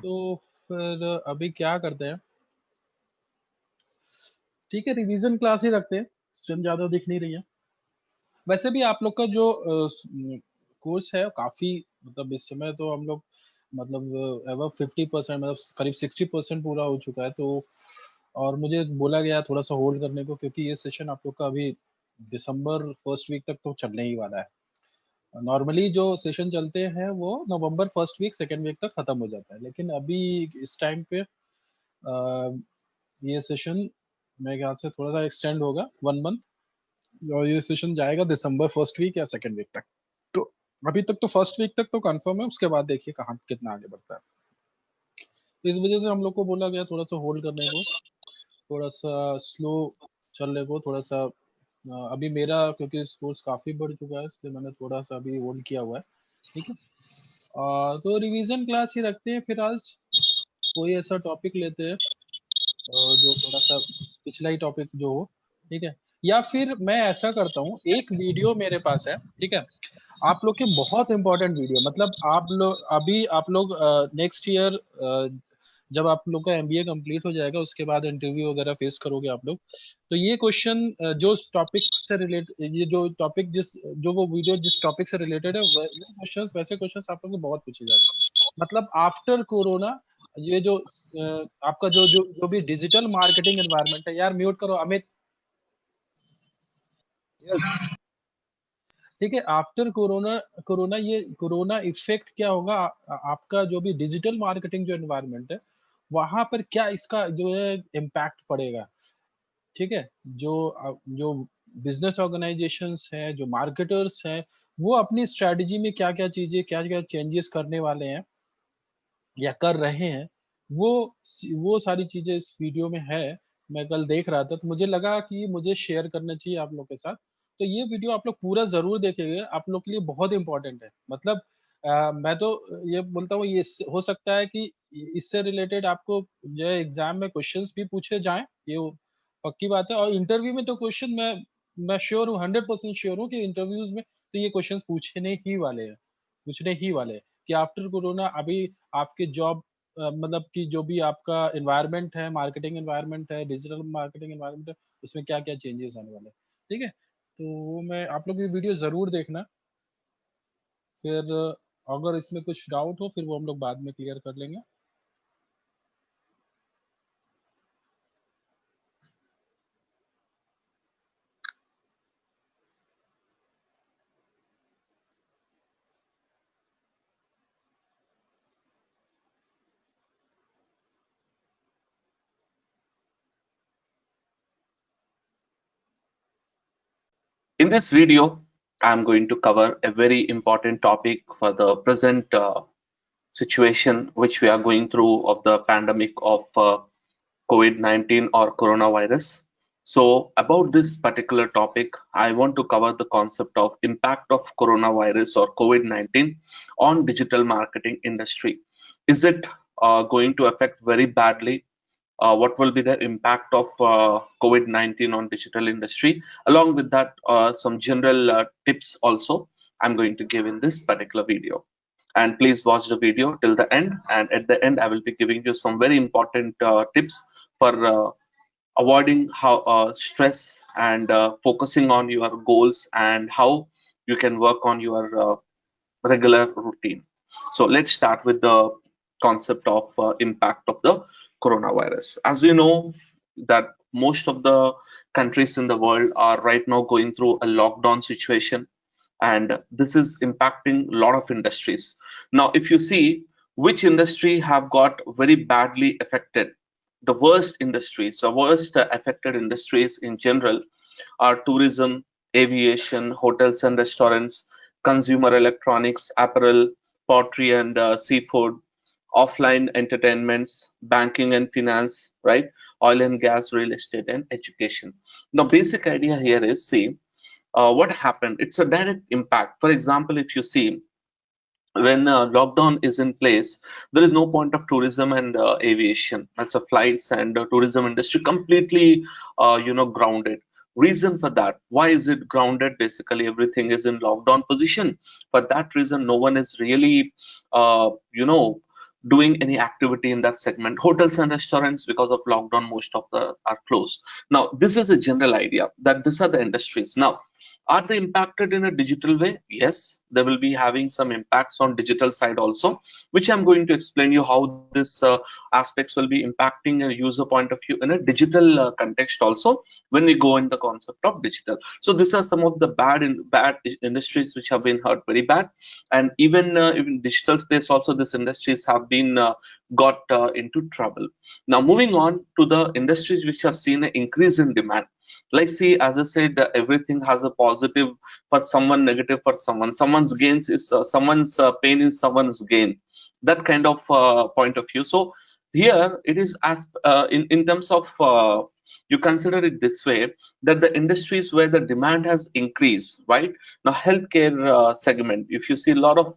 तो फिर अभी क्या करते हैं, ठीक है रिवीजन क्लास ही रखते हैं, स्ट्रेंथ ज़्यादा दिख नहीं रही है। वैसे भी आप लोग का जो कोर्स है काफ़ी, मतलब इस समय तो हम लोग मतलब अबव 50% मतलब करीब 60% पूरा हो चुका है। तो और मुझे बोला गया थोड़ा सा होल्ड करने को, क्योंकि ये सेशन आप लोग का अभी दिसंबर फर्स्ट वीक तक तो चलने ही वाला है। नॉर्मली जो सेशन चलते हैं वो November first week second week तक खत्म हो जाता है, लेकिन अभी इस टाइम पे ये सेशन मेरे ख्याल से थोड़ा सा एक्सटेंड होगा 1 मंथ, और ये सेशन जाएगा दिसंबर फर्स्ट वीक या सेकेंड वीक तक। तो अभी तक तो फर्स्ट वीक तक तो कंफर्म है, उसके बाद देखिए कहाँ कितना आगे बढ़ता है। तो इस वजह से हम लोग को बोला गया थोड़ा सा होल्ड करने को, थोड़ा सा स्लो चलने को, थोड़ा सा अभी मेरा क्योंकि कोर्स काफ़ी बढ़ चुका है, इसलिए मैंने थोड़ा सा अभी होल्ड किया हुआ है। ठीक है, तो रिवीजन क्लास ही रखते हैं फिर आज। कोई ऐसा टॉपिक लेते हैं जो थोड़ा सा पिछला ही टॉपिक जो हो, ठीक है। या फिर मैं ऐसा करता हूँ, एक वीडियो मेरे पास है, ठीक है, आप लोग के बहुत इंपॉर्टेंट वीडियो, मतलब आप लोग अभी आप लोग नेक्स्ट ईयर जब आप लोग का एमबीए कंप्लीट हो जाएगा उसके बाद इंटरव्यू वगैरह फेस करोगे आप लोग, तो ये क्वेश्चन जो टॉपिक से रिलेट, ये जो टॉपिक जिस जो वो वीडियो जिस टॉपिक से रिलेटेड है वो क्वेश्चन, वैसे क्वेश्चन आप लोग को बहुत पूछे जाएंगे। मतलब आफ्टर कोरोना ये जो आपका जो जो जो भी डिजिटल मार्केटिंग एनवायरनमेंट है, यार म्यूट करो अमित, ठीक है, आफ्टर कोरोना, कोरोना ये कोरोना इफेक्ट क्या होगा, आपका जो भी डिजिटल मार्केटिंग जो एनवायरनमेंट है वहां पर क्या इसका जो है इम्पैक्ट पड़ेगा। ठीक है, जो बिजनेस ऑर्गेनाइजेशंस हैं, जो मार्केटर्स हैं, वो अपनी स्ट्रेटजी में क्या क्या चीजें, क्या क्या चेंजेस करने वाले हैं या कर रहे हैं, वो वो सारी चीजें इस वीडियो में है। मैं कल देख रहा था तो मुझे लगा कि मुझे शेयर करना चाहिए आप लोग के साथ। तो ये वीडियो आप लोग पूरा जरूर देखेंगे, आप लोग के लिए बहुत इंपॉर्टेंट है। मतलब मैं तो ये बोलता हूँ, ये हो सकता है कि इससे रिलेटेड आपको जो है एग्जाम में क्वेश्चंस भी पूछे जाएं, ये पक्की बात है। और इंटरव्यू में तो क्वेश्चन मैं श्योर हूँ, 100% श्योर हूँ कि इंटरव्यूज में तो ये क्वेश्चंस पूछने ही वाले हैं, पूछने ही वाले हैं कि आफ्टर कोरोना अभी आपके जॉब मतलब कि जो भी आपका एनवायरनमेंट है, मार्केटिंग एनवायरनमेंट है, डिजिटल मार्केटिंग एनवायरनमेंट है, उसमें क्या क्या चेंजेस आने वाले हैं। ठीक है, तो वो मैं आप लोग ये वीडियो जरूर देखना। फिर अगर इसमें कुछ डाउट हो फिर वो हम लोग बाद में क्लियर कर लेंगे। In this video, I'm going to cover a very important topic for the present situation which we are going through of the pandemic of COVID-19 or coronavirus. So about this particular topic, I want to cover the concept of impact of coronavirus or COVID-19 on digital marketing industry. Is it going to affect very badly? What will be the impact of COVID-19 on digital industry? Along with that, some general tips also I'm going to give in this particular video. And please watch the video till the end. And at the end, I will be giving you some very important tips for avoiding how stress and focusing on your goals and how you can work on your regular routine. So let's start with the concept of impact of the coronavirus. As we know that most of the countries in the world are right now going through a lockdown situation, and this is impacting a lot of industries. Now, if you see which industry have got very badly affected, the worst industries, the worst affected industries in general are tourism, aviation, hotels and restaurants, consumer electronics, apparel, pottery and seafood, offline entertainments, banking and finance, right? Oil and gas, real estate, and education. The basic idea here is see what happened. It's a direct impact. For example, if you see when lockdown is in place, there is no point of tourism and aviation. That's the flights and tourism industry completely, grounded. Reason for that? Why is it grounded? Basically, everything is in lockdown position. For that reason, no one is really, doing any activity in that segment. Hotels and restaurants, because of lockdown, most of the are closed. Now, this is a general idea that these are the industries. Now, are they impacted in a digital way? Yes, they will be having some impacts on digital side also, which I'm going to explain you how this aspects will be impacting a user point of view in a digital context also when we go in the concept of digital. So these are some of the bad industries which have been hurt very bad, and even digital space also, these industries have been got into trouble. Now, moving on to the industries which have seen an increase in demand. Like, see, as I said, everything has a positive for someone, negative for someone. Someone's gains is someone's pain is someone's gain. That kind of point of view. So here it is as in terms of you consider it this way, that the industries where the demand has increased, right? Now, healthcare segment, if you see a lot of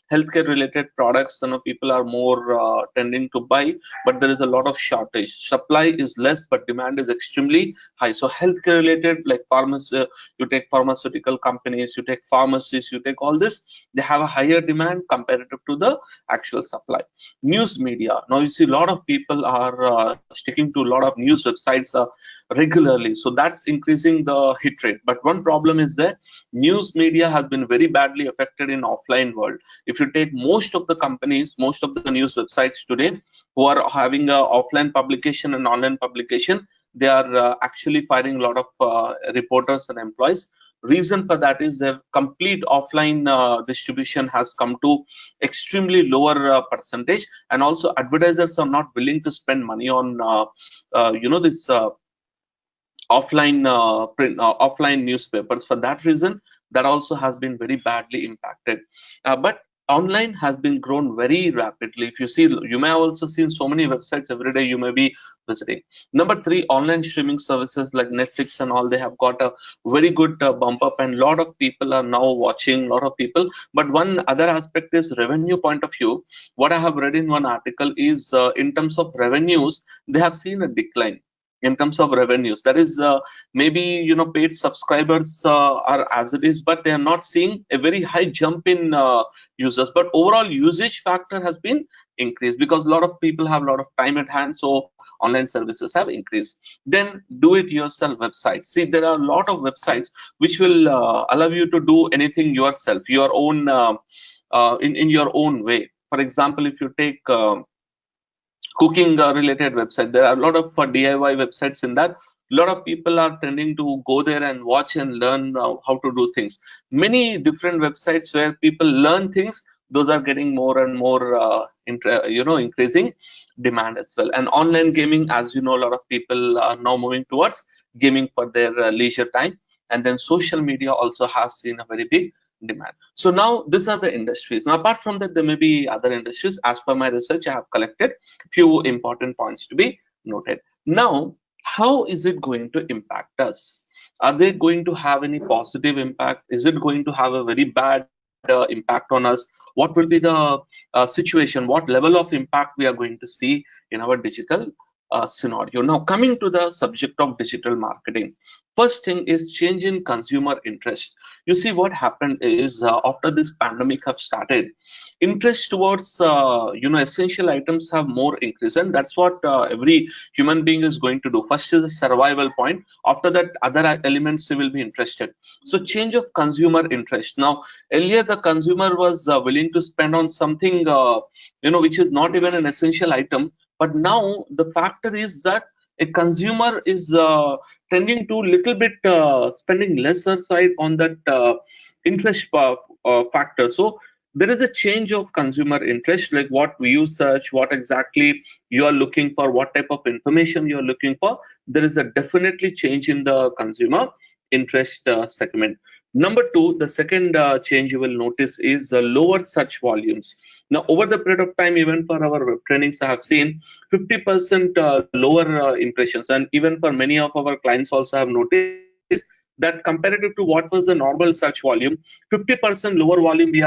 healthcare related products, people are more tending to buy, but there is a lot of shortage. Supply is less, but demand is extremely high. So healthcare related, like pharmacy, you take pharmaceutical companies, you take pharmacies, you take all this, they have a higher demand comparative to the actual supply. News media, now you see a lot of people are sticking to a lot of news websites regularly, so that's increasing the hit rate. But one problem is that news media has been very badly affected in offline world. If you take most of the companies, most of the news websites today who are having a offline publication and online publication, they are actually firing a lot of reporters and employees. Reason for that is their complete offline distribution has come to extremely lower percentage, and also advertisers are not willing to spend money on this offline offline newspapers. For that reason, that also has been very badly impacted. But online has been grown very rapidly. If you see, you may have also seen so many websites every day you may be visiting. Number three, online streaming services like Netflix and all, they have got a very good bump up, and a lot of people are now watching, a lot of people. But one other aspect is revenue point of view. What I have read in one article is in terms of revenues, they have seen a decline in terms of revenues. That is maybe paid subscribers are as it is, but they are not seeing a very high jump in users. But overall usage factor has been increased because a lot of people have a lot of time at hand, so online services have increased. Then do it yourself websites. See, there are a lot of websites which will allow you to do anything yourself, your own in your own way. For example, if you take cooking related website, there are a lot of DIY websites in that. A lot of people are tending to go there and watch and learn how to do things. Many different websites where people learn things, those are getting more and more increasing demand as well. And online gaming, as you know, a lot of people are now moving towards gaming for their leisure time. And then social media also has seen a very big demand. So now these are the industries. Now, apart from that, there may be other industries. As per my research, I have collected few important points to be noted. Now, how is it going to impact us? Are they going to have any positive impact? Is it going to have a very bad impact on us? What will be the situation? What level of impact we are going to see in our digital scenario? Now, coming to the subject of digital marketing, first thing is change in consumer interest. You see, what happened is after this pandemic have started, interest towards essential items have more increased, and that's what every human being is going to do. First is a survival point, after that other elements will be interested. So change of consumer interest. Now, earlier the consumer was willing to spend on something which is not even an essential item, but now the factor is that a consumer is tending to little bit spending lesser side on that interest factor. So there is a change of consumer interest, like what you search, what exactly you are looking for, what type of information you are looking for. There is a definitely change in the consumer interest segment. Number two, the second change you will notice is lower search volumes. Now, over the period of time, even for our web trainings, I have seen 50% lower impressions, and even for many of our clients also have noticed that comparative to what was the normal search volume, 50% lower volume we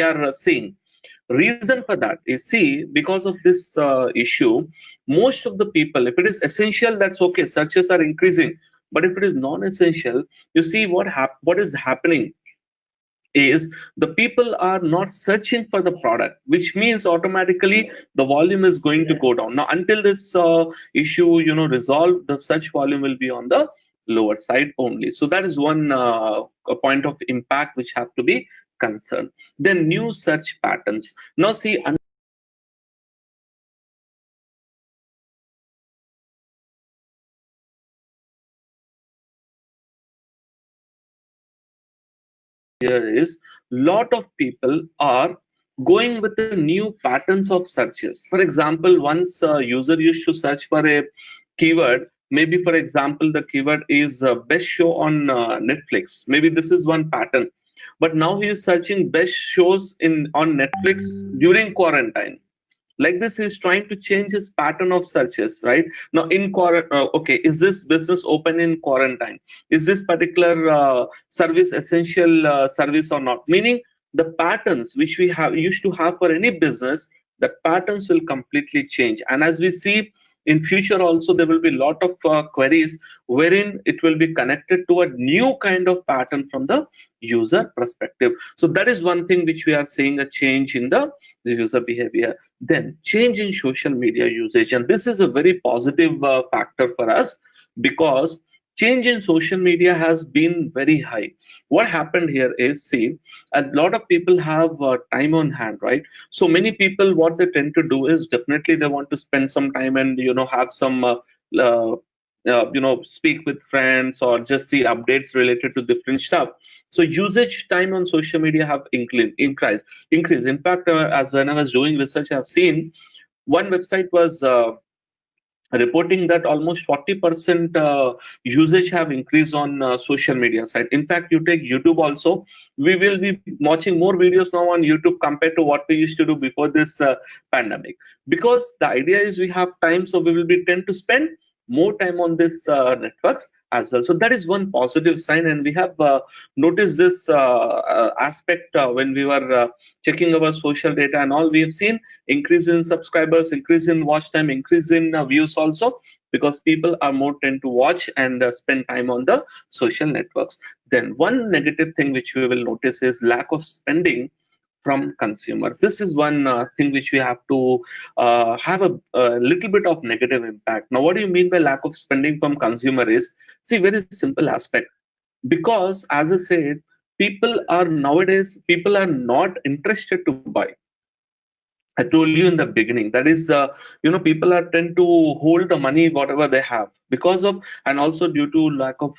are seeing. Reason for that is, see, because of this issue, most of the people, if it is essential, that's okay, searches are increasing. But if it is non-essential, you see what is happening. is the people are not searching for the product, which means automatically the volume is going to go down. Now, until this issue, resolved, the search volume will be on the lower side only. So that is one a point of impact which have to be concerned. Then new search patterns. Now, see, here is lot of people are going with the new patterns of searches. For example, once a user used to search for a keyword, maybe for example the keyword is best show on Netflix. Maybe this is one pattern, but now he is searching best shows in on Netflix during quarantine. Like this, he's trying to change his pattern of searches, right? Now in okay, is this business open in quarantine? Is this particular service essential service or not? Meaning the patterns which we have used to have for any business, the patterns will completely change. And as we see in future also, there will be a lot of queries wherein it will be connected to a new kind of pattern from the user perspective. So that is one thing which we are seeing, a change in the user behavior. Then change in social media usage, and this is a very positive factor for us, because change in social media has been very high. What happened here is, see, a lot of people have time on hand, right? So many people, what they tend to do is, definitely they want to spend some time and have some uh, speak with friends or just see updates related to different stuff. So usage time on social media have increased. In fact, as when I was doing research, I've seen one website was reporting that almost 40% usage have increased on social media side. In fact, you take YouTube also, we will be watching more videos now on YouTube compared to what we used to do before this pandemic. Because the idea is we have time, so we will be tend to spend more time on this networks as well. So that is one positive sign, and we have noticed this aspect when we were checking our social data and all. We have seen increase in subscribers, increase in watch time, increase in views also, because people are more tend to watch and spend time on the social networks. Then one negative thing which we will notice is lack of spending from consumers. This is one thing which we have to have a little bit of negative impact. Now, what do you mean by lack of spending from consumer is, see, very simple aspect. Because as I said, people are not interested to buy. I told you in the beginning, that is, people are tend to hold the money whatever they have, because of, and also due to lack of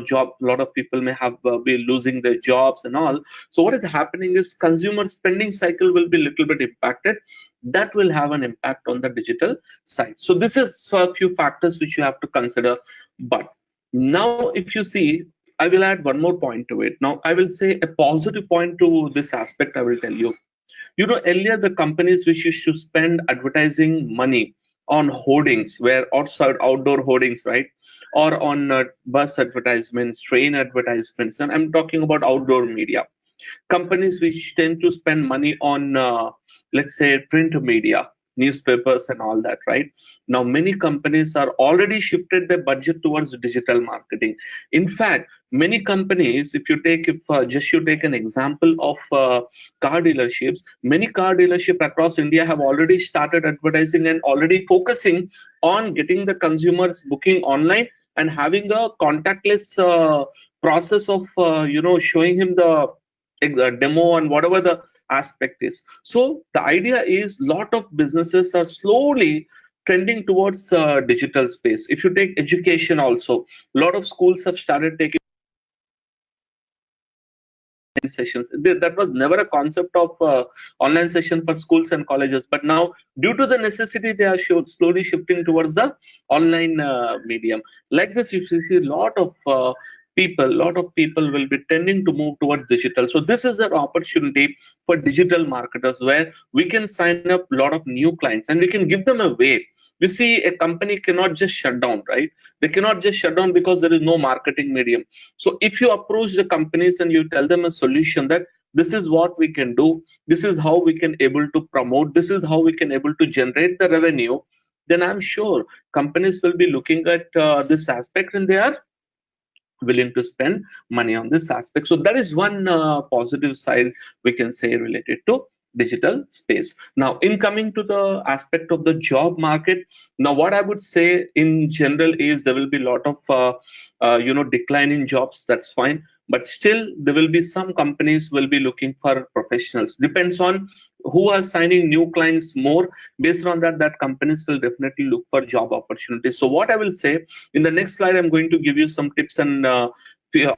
job. A lot of people may have be losing their jobs and all. So what is happening is consumer spending cycle will be little bit impacted. That will have an impact on the digital side. So this is a few factors which you have to consider. But now, if you see, I will add one more point to it. Now, I will say a positive point to this aspect. I will tell you. Earlier the companies which used to spend advertising money on hoardings, where outside outdoor hoardings, right? Or on bus advertisements, train advertisements, and I'm talking about outdoor media. Companies which tend to spend money on, let's say, print media, newspapers, and all that, right? Now, many companies are already shifted their budget towards digital marketing. In fact, many companies, if just you take an example of car dealerships, many car dealerships across India have already started advertising and already focusing on getting the consumers booking online and having a contactless process of showing him the demo and whatever the aspect is. So the idea is, lot of businesses are slowly trending towards digital space. If you take education also, a lot of schools have started taking sessions. That was never a concept of online session for schools and colleges, but now due to the necessity, they are slowly shifting towards the online medium. Like this, you see a lot of people will be tending to move towards digital. So this is an opportunity for digital marketers, where we can sign up a lot of new clients and we can give them a way. You see, a company cannot just shut down, right? They cannot just shut down because there is no marketing medium. So if you approach the companies and you tell them a solution, that this is what we can do, this is how we can able to promote, this is how we can able to generate the revenue, then I'm sure companies will be looking at this aspect, and they are willing to spend money on this aspect. So that is one positive side we can say related to digital space. Now, in coming to the aspect of the job market, now what I would say in general is there will be a lot of decline in jobs. That's fine, but still there will be some companies will be looking for professionals. Depends on who are signing new clients more. Based on that, that companies will definitely look for job opportunities. So what I will say in the next slide, I'm going to give you some tips and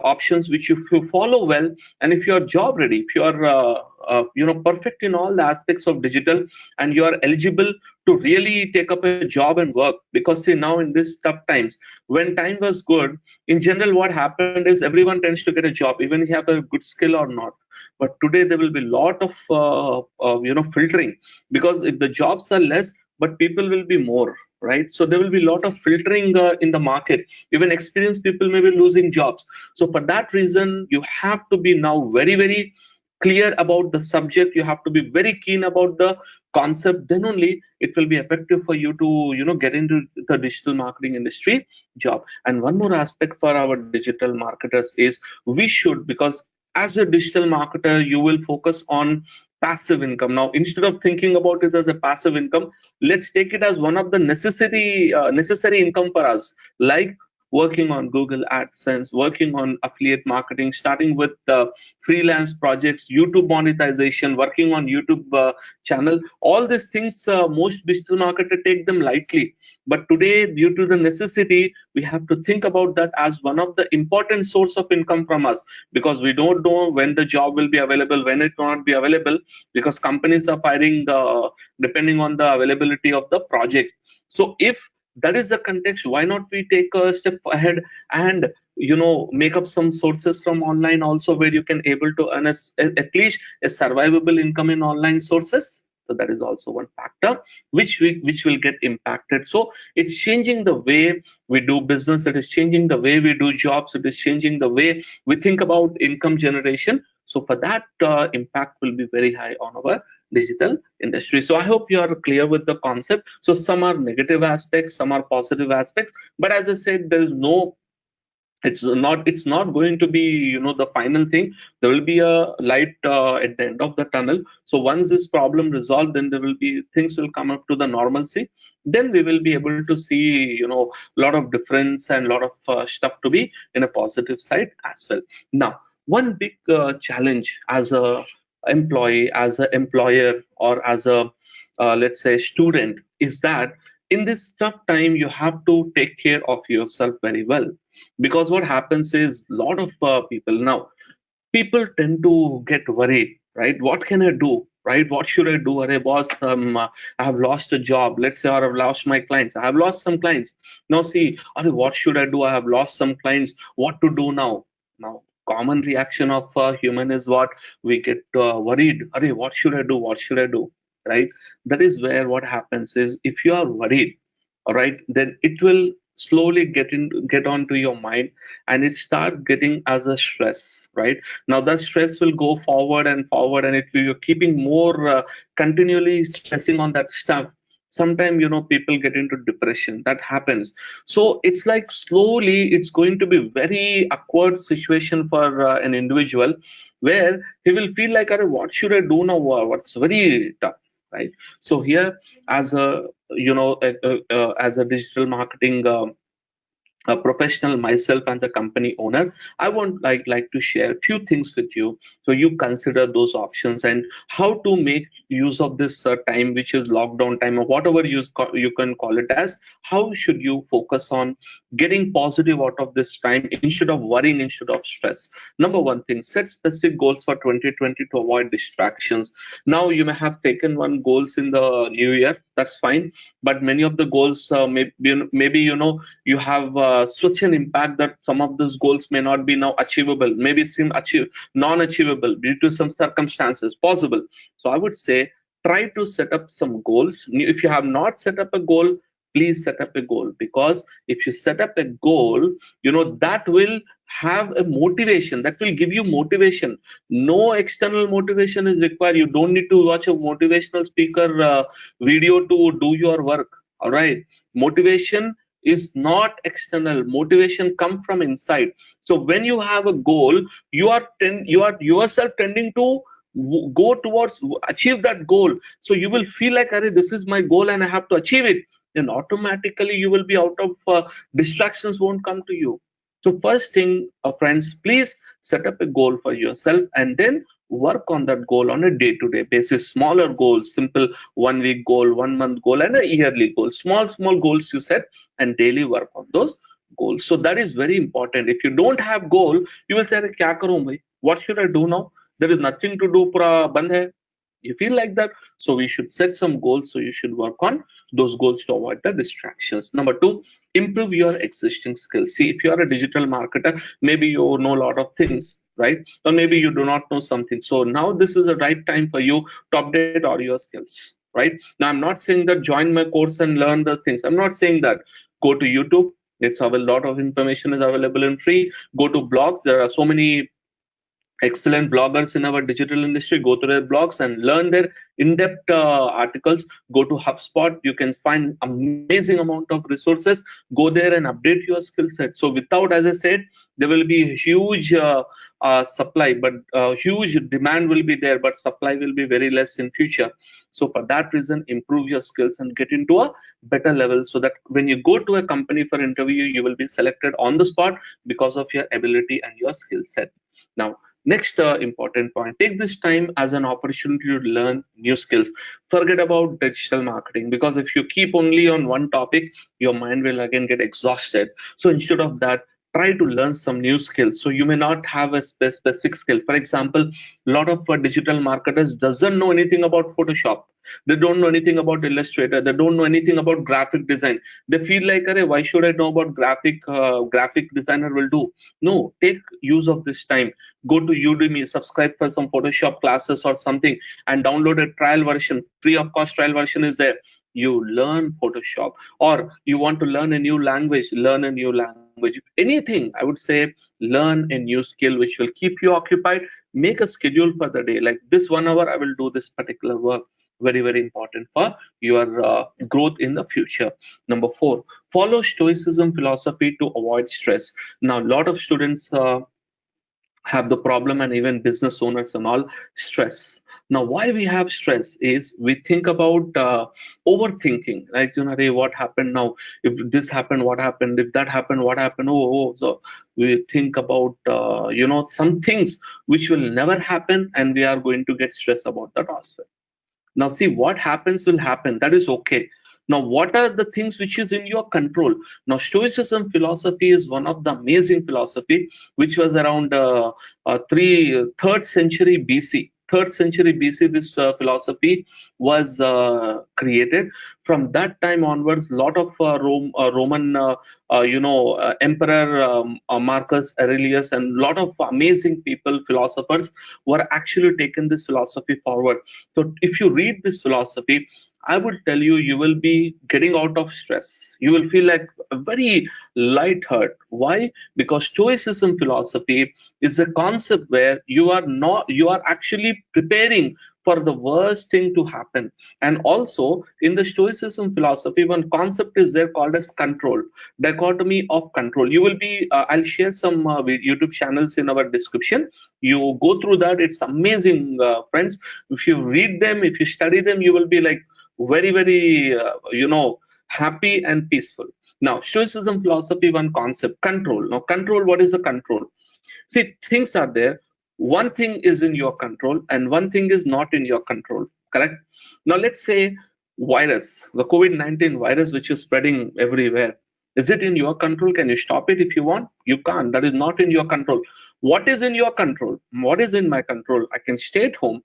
options which if you follow well, and if you are job ready, if you are perfect in all the aspects of digital, and you are eligible to really take up a job and work. Because see, now in these tough times, when time was good, in general what happened is everyone tends to get a job even if you have a good skill or not. But today there will be a lot of filtering, because if the jobs are less but people will be more, right? So there will be a lot of filtering in the market. Even experienced people may be losing jobs. So for that reason, you have to be now very, very clear about the subject. You have to be very keen about the concept. Then only it will be effective for you to get into the digital marketing industry job. And one more aspect for our digital marketers is we should, because as a digital marketer, you will focus on passive income. Now, instead of thinking about it as a passive income, let's take it as one of the necessary income for us, like working on Google AdSense, working on affiliate marketing, starting with freelance projects, YouTube monetization, working on YouTube channel. All these things, most digital marketers take them lightly. But today, due to the necessity, we have to think about that as one of the important source of income from us, because we don't know when the job will be available, when it will not be available, because companies are firing depending on the availability of the project. So if that is the context, why not we take a step ahead and make up some sources from online also, where you can able to earn at least a survivable income in online sources. So that is also one factor which will get impacted. So it's changing the way we do business, it is changing the way we do jobs, it is changing the way we think about income generation. So for that, impact will be very high on our digital industry. So I hope you are clear with the concept. So some are negative aspects, some are positive aspects, but as I said, there is no, it's not going to be the final thing. There will be a light at the end of the tunnel. So once this problem resolved, then there will be things will come up to the normalcy. Then we will be able to see a lot of difference and a lot of stuff to be in a positive side as well. Now, one big challenge as a employee, as an employer, or as a let's say student, is that in this tough time you have to take care of yourself very well. Because what happens is a lot of people now, people tend to get worried, right? What can I do, right? What should I do? Are boss, I have lost a job, let's say, or I've lost my clients, I have lost some clients. Now see, what should I do? I have lost some clients, what to do now? Now, common reaction of human is what we get worried. What should I do? What should I do? Right? That is where what happens is, if you are worried, all right, then it will slowly get onto your mind, and it start getting as a stress, right? Now that stress will go forward and forward, and it will, you're keeping more continually stressing on that stuff. Sometimes people get into depression, that happens. So it's like slowly it's going to be very awkward situation for an individual, where he will feel like, what should I do now? What's very tough, right? So here, as a as a digital marketing a professional myself and the company owner, I want like to share a few things with you, so you consider those options and how to make use of this time, which is lockdown time, or whatever you can call it as. How should you focus on getting positive out of this time, instead of worrying, instead of stress? Number one thing, set specific goals for 2020 to avoid distractions. Now you may have taken one goals in the new year, that's fine, but many of the goals maybe you have such an impact that some of those goals may not be now achievable, maybe seem non-achievable due to some circumstances possible. So I would say, try to set up some goals. If you have not set up a goal, please set up a goal, because if you set up a goal, that will have a motivation, that will give you motivation. No external motivation is required. You don't need to watch a motivational speaker video to do your work. All right, motivation is not external. Motivation come from inside. So when you have a goal, you are yourself tending to go towards achieve that goal. So you will feel like, Arey, this is my goal and I have to achieve it. Then automatically you will be out of distractions won't come to you. So first thing, friends, please set up a goal for yourself and then work on that goal on a day-to-day basis. Smaller goals, simple 1 week goal, 1 month goal, and a yearly goal. Small goals you set and daily work on those goals. So that is very important. If you don't have goal, you will say, "Kya karoon bhai? What should I do now? There is nothing to do. Pura band hai." You feel like that. So we should set some goals. So you should work on those goals to avoid the distractions. Number two, improve your existing skills. See, if you are a digital marketer, maybe you know a lot of things, right? Or maybe you do not know something. So now this is the right time for you to update all your skills, right? Now I'm not saying that join my course and learn the things. I'm not saying that. Go to YouTube. It's a lot of information is available in free. Go to blogs. There are so many excellent bloggers in our digital industry. Go to their blogs and learn their in-depth articles. Go to HubSpot. You can find amazing amount of resources. Go there and update your skill set. So without, as I said, there will be huge supply, but huge demand will be there, but supply will be very less in future. So for that reason, improve your skills and get into a better level, so that when you go to a company for interview, you will be selected on the spot because of your ability and your skill set. Now, next important point, take this time as an opportunity to learn new skills. Forget about digital marketing, because if you keep only on one topic, your mind will again get exhausted. So instead of that, try to learn some new skills. So you may not have a specific skill. For example, a lot of digital marketers doesn't know anything about Photoshop. They don't know anything about Illustrator. They don't know anything about graphic design. They feel like, why should I know about graphic designer will do? No, take use of this time. Go to Udemy, subscribe for some Photoshop classes or something, and download a trial version. Free of cost trial version is there. You learn Photoshop. Or you want to learn a new language, learn a new language. Anything, I would say, learn a new skill which will keep you occupied. Make a schedule for the day. Like this 1 hour, I will do this particular work. Very, very important for your growth in the future. Number four, follow Stoicism philosophy to avoid stress. Now, a lot of students have the problem, and even business owners and all, stress. Now why we have stress is we think about overthinking, like, hey, what happened now? If this happened, what happened? If that happened, what happened? So we think about some things which will never happen, and we are going to get stressed about that also. Now, see, what happens will happen. That is okay. Now, what are the things which is in your control? Now, Stoicism philosophy is one of the amazing philosophy which was around 3rd century BC. 3rd century BC, this philosophy was created. From that time onwards, lot of Roman, Emperor Marcus Aurelius, and lot of amazing people, philosophers, were actually taken this philosophy forward. So if you read this philosophy, I would tell you, you will be getting out of stress. You will feel like a very light heart. Why? Because Stoicism philosophy is a concept where you are actually preparing for the worst thing to happen. And also in the Stoicism philosophy, one concept is there called as control, dichotomy of control. You will be, I'll share some YouTube channels in our description. You go through that. It's amazing, friends. If you read them, if you study them, you will be like very, very, happy and peaceful. Now, Stoicism philosophy, one concept, control. Now, control, what is the control? See, things are there. One thing is in your control and one thing is not in your control, correct? Now, let's say virus, the COVID-19 virus, which is spreading everywhere. Is it in your control? Can you stop it if you want? You can't. That is not in your control. What is in your control? What is in my control? I can stay at home,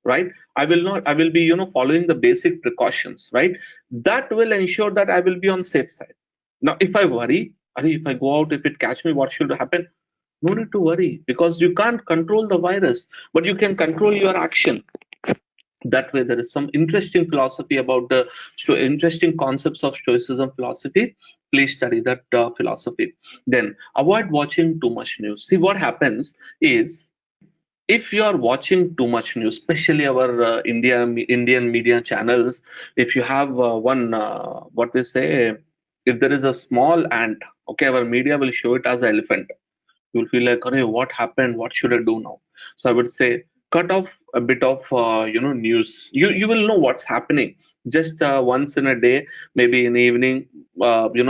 right? I will be, following the basic precautions, right? That will ensure that I will be on safe side. Now, if I worry, if I go out, if it catch me, what should happen? No need to worry, because you can't control the virus, but you can control your action. That way, there is some interesting philosophy about the interesting concepts of Stoicism philosophy. Please study that philosophy. Then avoid watching too much news. See, what happens is, if you are watching too much news, especially our Indian media channels, if you have one what they say, If there is a small ant, okay, our media will show it as an elephant. You will feel like, "Arey, what happened? What should I do now?" So I would say, cut off a bit of news. You will know what's happening just once in a day, maybe in the evening.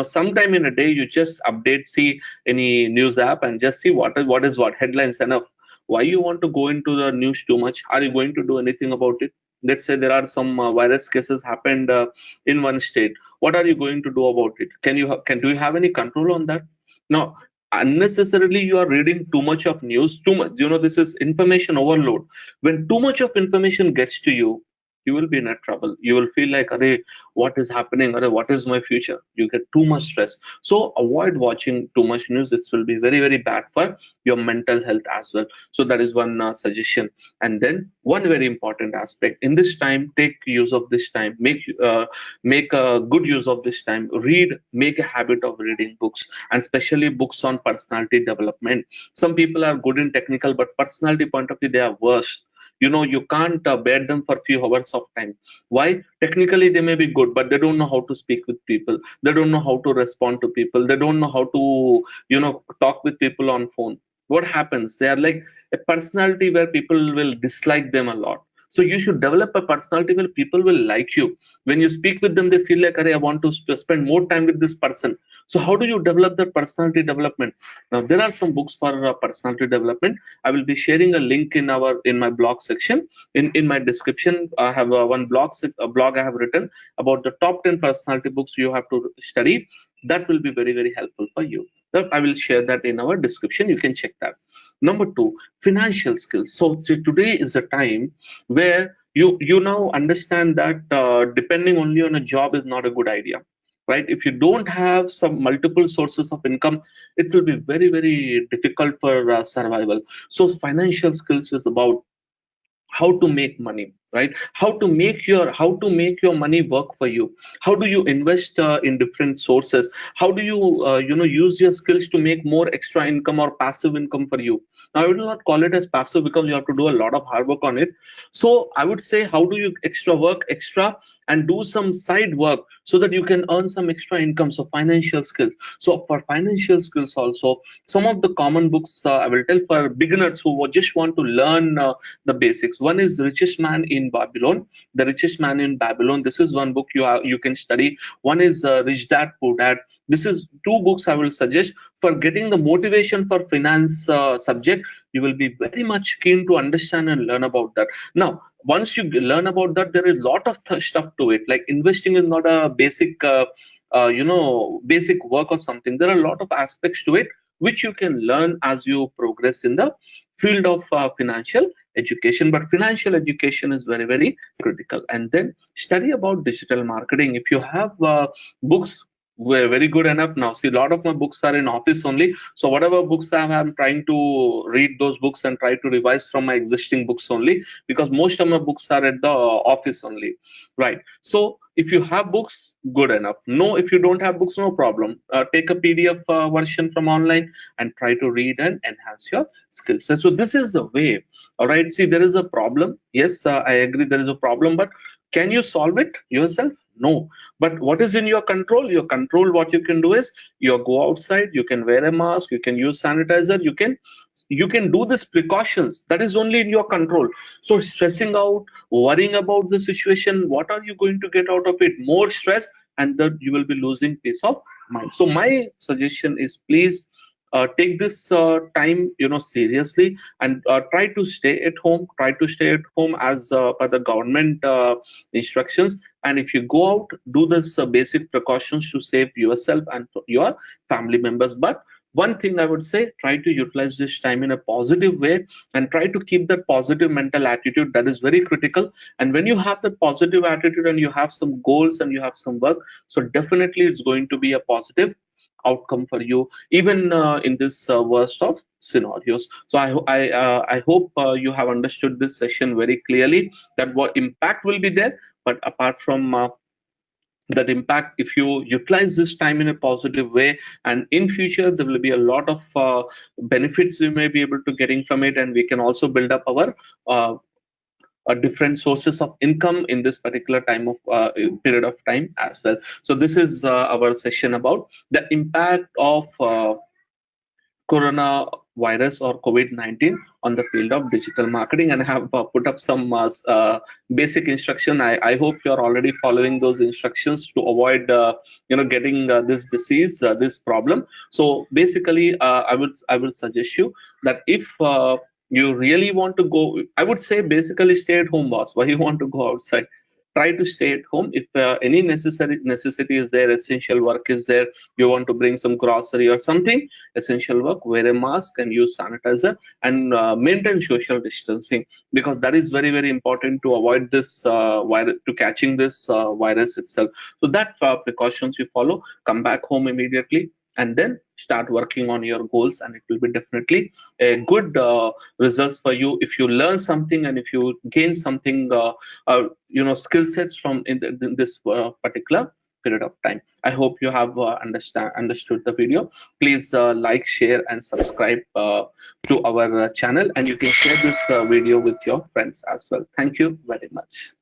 Sometime in a day, you just update, see any news app, and just see what headlines enough. Why you want to go into the news too much? Are you going to do anything about it? Let's say there are some virus cases happened in one state. What are you going to do about it? Do you have any control on that? No, unnecessarily you are reading too much of news, too much, this is information overload. When too much of information gets to you, you will be in a trouble. You will feel like, "Arey, what is happening? Arey, what is my future?" You get too much stress. So avoid watching too much news. It will be very, very bad for your mental health as well. So that is one suggestion. And then one very important aspect in this time, take use of this time, make a good use of this time. Make a habit of reading books, and especially books on personality development. Some people are good in technical, but personality point of view, they are worse. You can't bear them for few hours of time. Why? Technically, they may be good, but they don't know how to speak with people. They don't know how to respond to people. They don't know how to, talk with people on phone. What happens? They are like a personality where people will dislike them a lot. So you should develop a personality where people will like you. When you speak with them, they feel like, "Arey, I want to spend more time with this person." So how do you develop that personality development? Now there are some books for personality development. I will be sharing a link in my blog section. In my description, I have a blog I have written about the top 10 personality books you have to study. That will be very, very helpful for you. I will share that in our description. You can check that. Number two, financial skills. So today is a time where you now understand that depending only on a job is not a good idea, right? If you don't have some multiple sources of income, it will be very, very difficult for survival. So financial skills is about how to make money, right? How to make your money work for you. How do you invest in different sources? How do you use your skills to make more extra income or passive income for you? Now I will not call it as passive because you have to do a lot of hard work on it. So I would say, how do you work extra and do some side work so that you can earn some extra income? So financial skills. So for financial skills also, some of the common books I will tell for beginners who just want to learn the basics. One is Richest Man in Babylon. The Richest Man in Babylon. This is one book you can study. One is Rich Dad Poor Dad. This is two books I will suggest for getting the motivation for finance subject. You will be very much keen to understand and learn about that. Now, once you learn about that, there is a lot of stuff to it. Like investing is not a basic work or something. There are a lot of aspects to it which you can learn as you progress in the field of financial education. But financial education is very, very critical. And then study about digital marketing. If you have books were very good enough. Now see, a lot of my books are in office only, so whatever books I have, I'm trying to read those books and try to revise from my existing books only, because most of my books are at the office only, right? So if you have books, good enough. No, if you don't have books, no problem. Take a PDF version from online and try to read and enhance your skill set. So this is the way. All right. See, there is a problem. Yes, I agree. There is a problem, but can you solve it yourself? No. But what is in your control? Your control, what you can do is you go outside. You can wear a mask. You can use sanitizer. You can do this precautions. That is only in your control. So stressing out, worrying about the situation, what are you going to get out of it? More stress, and that you will be losing peace of mind. So my suggestion is, please take this time seriously, and try to stay at home. Try to stay at home as per the government instructions. And if you go out, do this basic precautions to save yourself and your family members. But one thing I would say, try to utilize this time in a positive way, and try to keep that positive mental attitude. That is very critical. And when you have that positive attitude and you have some goals and you have some work, so definitely it's going to be a positive outcome for you, even in this worst of scenarios. So I hope you have understood this session very clearly, that what impact will be there. But apart from that impact, if you utilize this time in a positive way, and in future there will be a lot of benefits you may be able to getting from it, and we can also build up our different sources of income in this particular time of period of time as well. So this is our session about the impact of coronavirus or COVID-19 on the field of digital marketing, and I have put up some basic instruction. I hope you're already following those instructions to avoid getting this disease, this problem. So basically, I will suggest you that if you really want to go, I would say basically stay at home, boss. Why you want to go outside? Try to stay at home. If any necessity is there, essential work is there, you want to bring some grocery or something, essential work, wear a mask and use sanitizer, and maintain social distancing, because that is very, very important to avoid this virus, to catching this virus itself. So that precautions you follow, come back home immediately, and then start working on your goals, and it will be definitely a good results for you if you learn something and if you gain something skill sets from in this particular period of time. I hope you have understood the video. Please like, share, and subscribe to our channel, and you can share this video with your friends as well. Thank you very much.